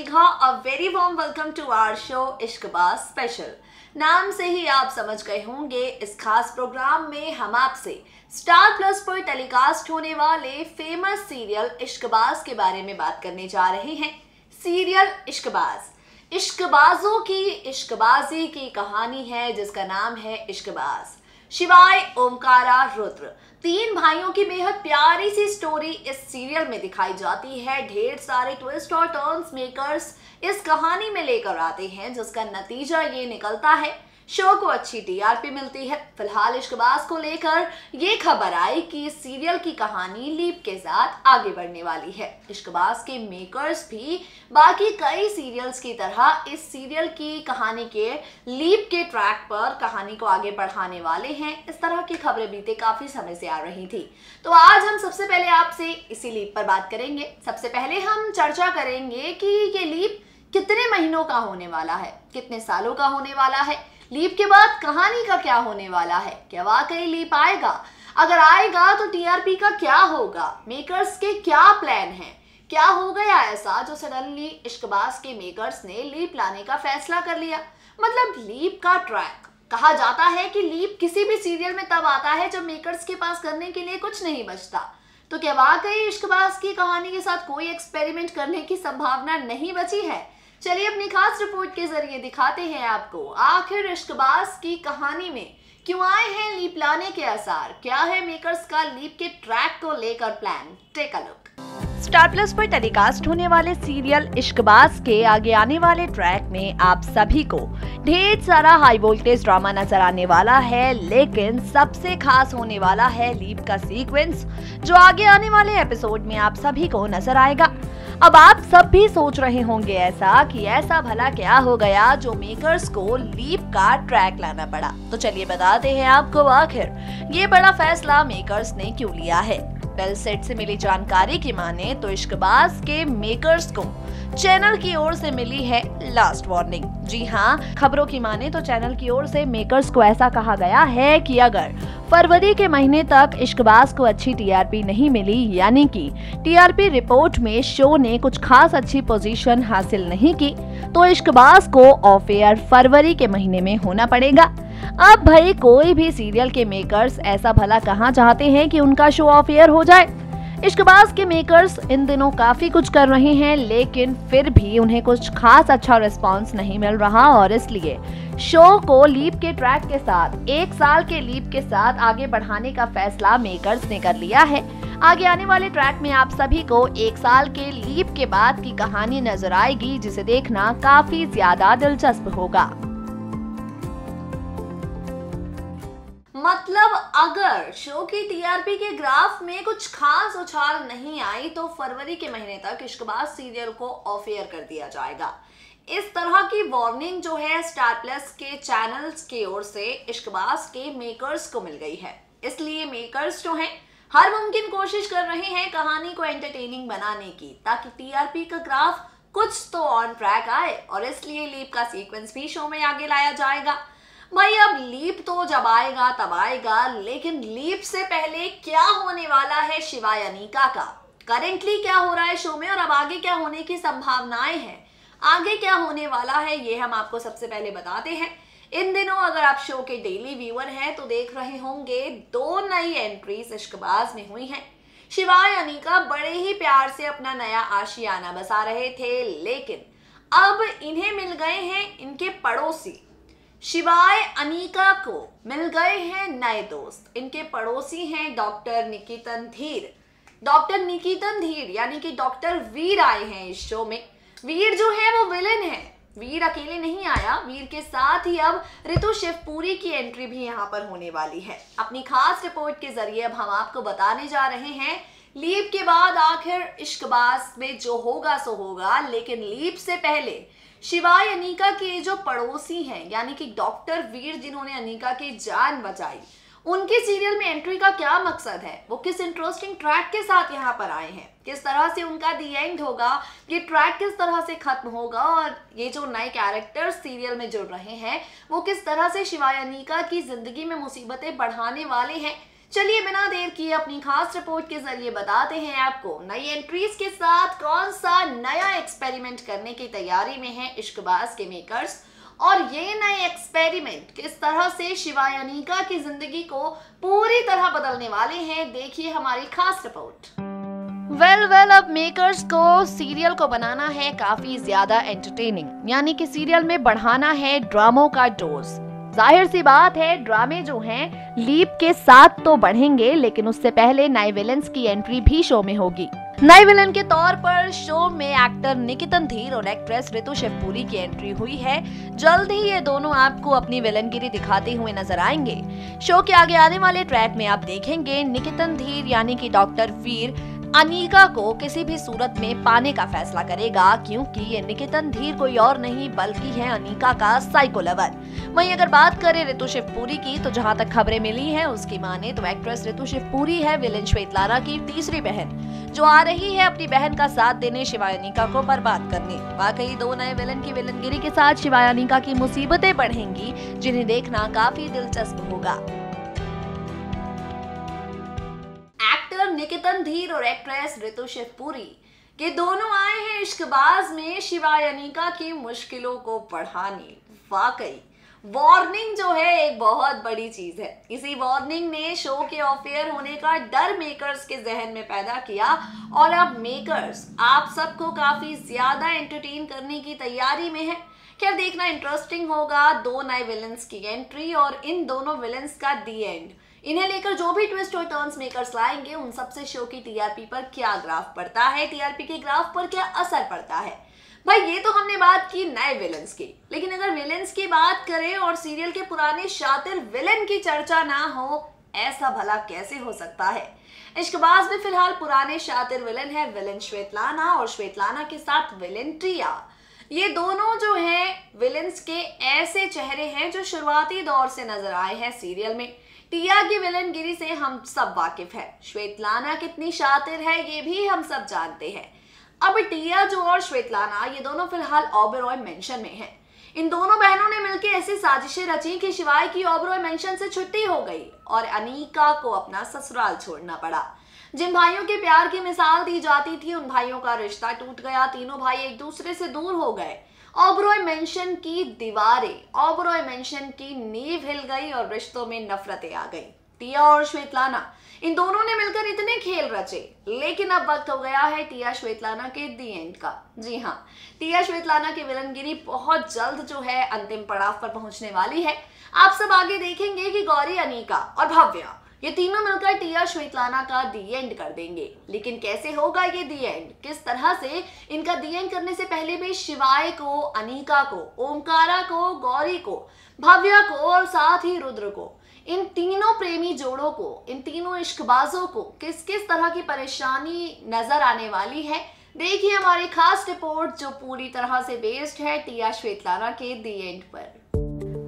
Megha, a very warm welcome to our show Ishqbaaz special. नाम से ही आप समझ गए होंगे, इस खास प्रोग्राम में हम आपसे स्टार प्लस पर टेलीकास्ट होने वाले फेमस सीरियल इश्कबाज के बारे में बात करने जा रहे हैं। सीरियल इश्कबाज इश्कबाजों की इश्कबाजी की कहानी है जिसका नाम है इश्कबाज। शिवाय, ओमकारा, रुद्र, तीन भाइयों की बेहद प्यारी सी स्टोरी इस सीरियल में दिखाई जाती है। ढेर सारे ट्विस्ट और टर्न्स मेकर्स इस कहानी में लेकर आते हैं जिसका नतीजा ये निकलता है शो को अच्छी टीआरपी मिलती है। फिलहाल इश्कबाज को लेकर ये खबर आई कि इस सीरियल की कहानी लीप के साथ आगे बढ़ने वाली है। इश्कबाज के मेकर्स भी बाकी कई सीरियल्स की तरह इस सीरियल की कहानी के लीप के ट्रैक पर कहानी को आगे बढ़ाने वाले हैं। इस तरह की खबरें बीते काफी समय से आ रही थी, तो आज हम सबसे पहले आपसे इसी लीप पर बात करेंगे। सबसे पहले हम चर्चा करेंगे कि ये लीप कितने महीनों का होने वाला है, कितने सालों का होने वाला है, लीप के बाद कहानी का क्या होने वाला है, क्या वाकई लीप आएगा, अगर आएगा तो टीआरपी का क्या होगा, मेकर्स के क्या प्लान हैं, क्या हो गया ऐसा जो सडनली इश्कबाज के मेकर्स ने लीप लाने का फैसला कर लिया। मतलब लीप का ट्रैक, कहा जाता है कि लीप किसी भी सीरियल में तब आता है जब मेकर्स के पास करने के लिए कुछ नहीं बचता। तो क्या वाकई इश्कबाज की कहानी के साथ कोई एक्सपेरिमेंट करने की संभावना नहीं बची है? चलिए अपनी खास रिपोर्ट के जरिए दिखाते हैं आपको आखिर इश्कबाज की कहानी में क्यों आए हैं लीप लाने के आसार, क्या है मेकर्स का लीप के ट्रैक को लेकर plan. Take a look. Star Plus पर टेलीकास्ट होने वाले सीरियल इश्कबाज के आगे आने वाले ट्रैक में आप सभी को ढेर सारा हाई वोल्टेज ड्रामा नजर आने वाला है, लेकिन सबसे खास होने वाला है लीप का सीक्वेंस जो आगे आने वाले एपिसोड में आप सभी को नजर आएगा। अब आप सब भी सोच रहे होंगे ऐसा कि ऐसा भला क्या हो गया जो मेकर्स को लीप का ट्रैक लाना पड़ा। तो चलिए बताते हैं आपको आखिर ये बड़ा फैसला मेकर्स ने क्यों लिया है। वेल, सेट से मिली जानकारी की माने तो इश्कबाज के मेकर्स को चैनल की ओर से मिली है लास्ट वार्निंग। जी हाँ, खबरों की माने तो चैनल की ओर से मेकर्स को ऐसा कहा गया है कि अगर फरवरी के महीने तक इश्कबाज को अच्छी टीआरपी नहीं मिली, यानी कि टीआरपी रिपोर्ट में शो ने कुछ खास अच्छी पोजीशन हासिल नहीं की, तो इश्कबाज को ऑफ एयर फरवरी के महीने में होना पड़ेगा। अब भाई कोई भी सीरियल के मेकर्स ऐसा भला कहाँ चाहते हैं कि उनका शो ऑफ एयर हो जाए। इश्कबाज के मेकर्स इन दिनों काफी कुछ कर रहे हैं, लेकिन फिर भी उन्हें कुछ खास अच्छा रिस्पांस नहीं मिल रहा और इसलिए शो को लीप के ट्रैक के साथ 1 साल के लीप के साथ आगे बढ़ाने का फैसला मेकर्स ने कर लिया है। आगे आने वाले ट्रैक में आप सभी को 1 साल के लीप के बाद की कहानी नजर आएगी, जिसे देखना काफी ज्यादा दिलचस्प होगा। मतलब अगर शो की टीआरपी के ग्राफ में कुछ खास उछाल नहीं आई तो फरवरी के महीने तक इश्कबाज सीरियल को ऑफ एयर कर दिया जाएगा। इस तरह की वार्निंग जो है स्टार प्लस के चैनल्स की ओर से इश्कबाज के मेकर्स को मिल गई है। इसलिए मेकर्स जो हैं हर मुमकिन कोशिश कर रहे हैं कहानी को एंटरटेनिंग बनाने की, ताकि टीआरपी का ग्राफ कुछ तो ऑन ट्रैक आए, और इसलिए लीप का सीक्वेंस भी शो में आगे लाया जाएगा। भाई अब लीप तो जब आएगा तब आएगा, लेकिन लीप से पहले क्या होने वाला है शिवाय अनीका का, करेंटली क्या हो रहा है शो में और अब आगे क्या होने की संभावनाएं हैं, आगे क्या होने वाला है, ये हम आपको सबसे पहले बताते हैं। इन दिनों अगर आप शो के डेली व्यूअर हैं तो देख रहे होंगे 2 नई एंट्रीज इश्कबाज में हुई हैं। शिवाय अनीका बड़े ही प्यार से अपना नया आशियाना बसा रहे थे, लेकिन अब इन्हें मिल गए हैं इनके पड़ोसी। शिवाय अनीका को मिल गए हैं नए दोस्त, इनके पड़ोसी हैं डॉक्टर निकितन धीर। डॉक्टर निकितन धीर यानी कि डॉक्टर वीर आए हैं इस शो में। वीर जो है वो विलेन है, वीर अकेले नहीं आया, वीर के साथ ही अब ऋतु शिवपुरी की एंट्री भी यहाँ पर होने वाली है। अपनी खास रिपोर्ट के जरिए अब हम आपको बताने जा रहे हैं लीप के बाद आखिर इश्कबाज में जो होगा सो होगा, लेकिन लीप से पहले शिवाय अनीका के जो पड़ोसी हैं यानी कि डॉक्टर वीर जिन्होंने अनीका की जान बचाई, उनके सीरियल में एंट्री का क्या मकसद है, वो किस इंटरेस्टिंग ट्रैक के साथ यहाँ पर आए हैं, किस तरह से उनका दी एंड होगा, ये ट्रैक किस तरह से खत्म होगा, और ये जो नए कैरेक्टर्स सीरियल में जुड़ रहे हैं वो किस तरह से शिवाय अनीका की जिंदगी में मुसीबतें बढ़ाने वाले हैं, चलिए बिना देर किए अपनी खास रिपोर्ट के जरिए बताते हैं आपको नई एंट्रीज के साथ कौन सा नया एक्सपेरिमेंट करने की तैयारी में है इश्कबाज के मेकर्स, और ये नए एक्सपेरिमेंट किस तरह से शिवाय अनिका की जिंदगी को पूरी तरह बदलने वाले हैं। देखिए हमारी खास रिपोर्ट। वेल अब मेकर्स को सीरियल को बनाना है काफी ज्यादा एंटरटेनिंग, यानी कि सीरियल में बढ़ाना है ड्रामों का डोज। जाहिर सी बात है ड्रामे जो हैं लीप के साथ तो बढ़ेंगे, लेकिन उससे पहले नए विलेंस की एंट्री भी शो में होगी। नए विलन के तौर पर शो में एक्टर निकितन धीर और एक्ट्रेस ऋतु शिवपुरी की एंट्री हुई है। जल्द ही ये दोनों आपको अपनी विलनगिरी दिखाते हुए नजर आएंगे। शो के आगे आने वाले ट्रैक में आप देखेंगे निकितन धीर यानी कि डॉक्टर वीर अनिका को किसी भी सूरत में पाने का फैसला करेगा, क्योंकि ये निकितन धीर कोई और नहीं बल्कि है अनिका का साइको लवर। वहीं अगर बात करें ऋतु शिवपुरी की, तो जहां तक खबरें मिली हैं उसकी माने तो एक्ट्रेस ऋतु शिवपुरी है विलेन श्वेतलाना की तीसरी बहन, जो आ रही है अपनी बहन का साथ देने शिवाय अनिका को बर्बाद करने। वाकई दो नए विलन की विलनगिरी के साथ शिवाय अनिका की मुसीबतें बढ़ेंगी, जिन्हें देखना काफी दिलचस्प होगा। एक्टर निकितन धीर और एक्ट्रेस ऋतु शिवपुरी के दोनों आए हैं इश्कबाज में शिवाय अनिका की मुश्किलों को बढ़ाने। वाकई वार्निंग जो है एक बहुत बड़ी चीज है। इसी वार्निंग ने शो के ऑफ एयर होने का डर मेकर्स के जहन में पैदा किया, और अब मेकर्स आप सबको काफी ज्यादा एंटरटेन करने की तैयारी में है। खैर देखना इंटरेस्टिंग होगा दो नए विलन्स की एंट्री और इन दोनों विलन्स का दी एंड। इन्हें लेकर जो भी ट्विस्ट और टर्न्स मेकर्स लाएंगे उन सबसे शो की टीआरपी पर क्या ग्राफ पड़ता है, टीआरपी के ग्राफ पर क्या असर पड़ता है। भाई ये तो हमने बात की नए विलन्स की, लेकिन अगर विलन्स की बात करें और सीरियल के पुराने शातिर विलन की चर्चा ना हो, ऐसा भला कैसे हो सकता है। इश्कबाज में फिलहाल पुराने शातिर विलन है विलन श्वेतलाना, और श्वेतलाना के साथ विलन टिया। ये दोनों जो हैं विलन्स के ऐसे चेहरे हैं जो शुरुआती दौर से नजर आए हैं सीरियल में। टिया की विलनगिरी से हम सब वाकिफ है, श्वेतलाना कितनी शातिर है ये भी हम सब जानते हैं। अब टिया जो और श्वेतलाना ये दोनों फिलहाल ओबेरॉय मेंशन में हैं। इन दोनों बहनों ने मिलकर ऐसी साजिशें रची कि शिवाय की ओबेरॉय मेंशन से छुट्टी हो गई और अनिका को अपना ससुराल छोड़ना पड़ा। जिन भाइयों के प्यार की मिसाल दी जाती थी उन भाइयों का रिश्ता टूट गया, तीनों भाई एक दूसरे से दूर हो गए। ओबेरॉय मेंशन की दीवारें, ओबेरॉय मेंशन की नींव हिल गई और रिश्तों में नफरतें आ गई। टिया और श्वेतलाना इन दोनों ने मिलकर इतने खेल रचे, लेकिन अब वक्त हो गया है टिया श्वेतलाना के दी एंड का। जी हाँ, टिया श्वेतलाना की विलनगिरी बहुत जल्द जो है अंतिम पड़ाव पर पहुंचने वाली है। आप सब आगे देखेंगे कि गौरी, अनिका और भव्या ये तीनों मिलकर टिया श्वेतलाना का दी एंड कर देंगे। लेकिन कैसे होगा ये दी एंड, किस तरह से इनका दी एंड करने से पहले भी शिवाय को, अनिका को, ओमकारा को, गौरी को, भव्या को और साथ ही रुद्र को, इन तीनों प्रेमी जोड़ों को, इन तीनों इश्कबाजों को किस किस तरह की परेशानी नजर आने वाली है, देखिए हमारी खास रिपोर्ट जो पूरी तरह से बेस्ड है टिया श्वेतलाना के दी एंड पर।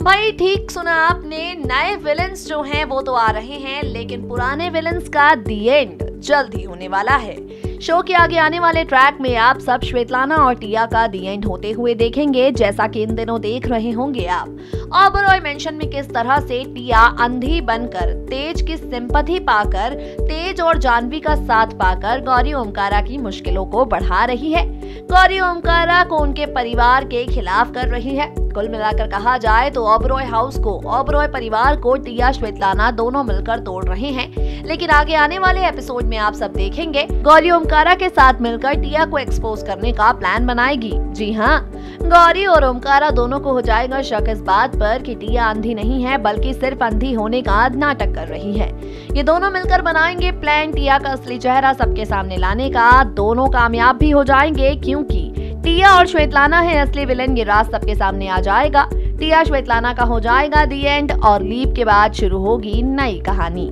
भाई ठीक सुना आपने, नए विलन्स जो हैं वो तो आ रहे हैं, लेकिन पुराने विलन्स का दी एंड जल्द ही होने वाला है। शो के आगे आने वाले ट्रैक में आप सब श्वेतलाना और टिया का दी एंड होते हुए देखेंगे, जैसा कि इन दिनों देख रहे होंगे आप। ओबेरॉय मेंशन में किस तरह से टिया अंधी बनकर तेज की सिंपैथी पाकर, तेज और जानवी का साथ पाकर गौरी ओमकारा की मुश्किलों को बढ़ा रही है, गौरी ओमकारा को उनके परिवार के खिलाफ कर रही है। कुल मिलाकर कहा जाए तो ओबेरॉय हाउस को, ओबेरॉय परिवार को टिया श्वेतलाना दोनों मिलकर तोड़ रहे हैं। लेकिन आगे आने वाले एपिसोड में आप सब देखेंगे गौरी ओमकारा के साथ मिलकर टिया को एक्सपोज करने का प्लान बनाएगी। जी हाँ, गौरी और ओमकारा दोनों को हो जाएगा शक इस बात पर कि टिया अंधी नहीं है बल्कि सिर्फ अंधी होने का नाटक कर रही है। ये दोनों मिलकर बनाएंगे प्लान टिया का असली चेहरा सबके सामने लाने का। दोनों कामयाब भी हो जाएंगे, क्योंकि टिया और श्वेतलाना है असली विलन, ये राज सबके सामने आ जाएगा। टिया श्वेतलाना का हो जाएगा दी एंड और लीप के बाद शुरू होगी नई कहानी।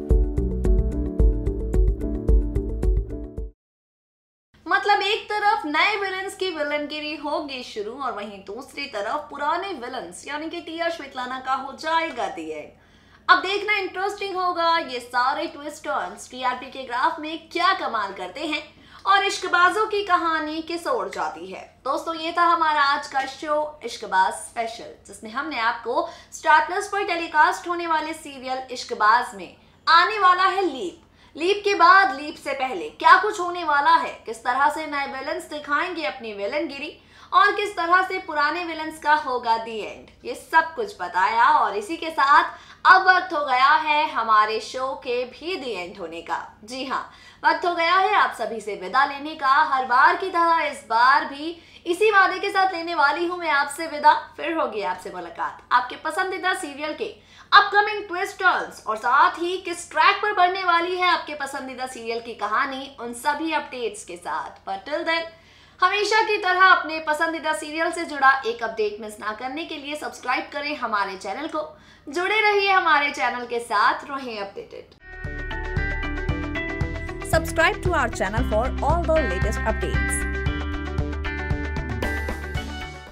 मतलब एक तरफ नए विलन्स की विलनगिरी होगी शुरू और वहीं दूसरी तरफ पुराने विलन्स यानी कि टिया श्वेतलाना का हो जाएगा दी एंड। अब देखना इंटरेस्टिंग होगा ये सारे ट्विस्ट टर्न्स टीआरपी के ग्राफ में क्या कमाल करते हैं और इश्कबाजों की कहानी किस ओर जाती है। दोस्तों ये था हमारा आज का शो इश्कबाज स्पेशल, जिसमें हमने आपको स्टार प्लस पर टेलीकास्ट होने वाले सीरियल इश्कबाज में आने वाला है लीप। लीप के बाद, लीप से पहले क्या कुछ होने वाला है, किस तरह से नए विलन्स दिखाएंगे अपनी विलनगिरी और किस तरह से पुराने विलन्स का होगा दी एंड, ये सब कुछ बताया। और इसी के साथ अब वक्त हो गया है हमारे शो के भी दी एंड होने का। जी हाँ, वक्त हो गया है आप सभी से विदा लेने का। हर बार की तरह इस बार भी इसी वादे के साथ लेने वाली हूँ मैं आपसे विदा। फिर होगी आपसे मुलाकात आपके पसंदीदा सीरियल के अपकमिंग ट्विस्ट टर्न्स और साथ ही किस ट्रैक पर बढ़ने वाली है आपके पसंदीदा सीरियल की कहानी, उन सभी अपडेट्स के साथ। पर टिल देन हमेशा की तरह अपने पसंदीदा सीरियल से जुड़ा एक अपडेट मिस ना करने के लिए सब्सक्राइब करें हमारे चैनल को, जुड़े रहिए हमारे चैनल के साथ, रहें updated. Subscribe to our channel for all the latest updates.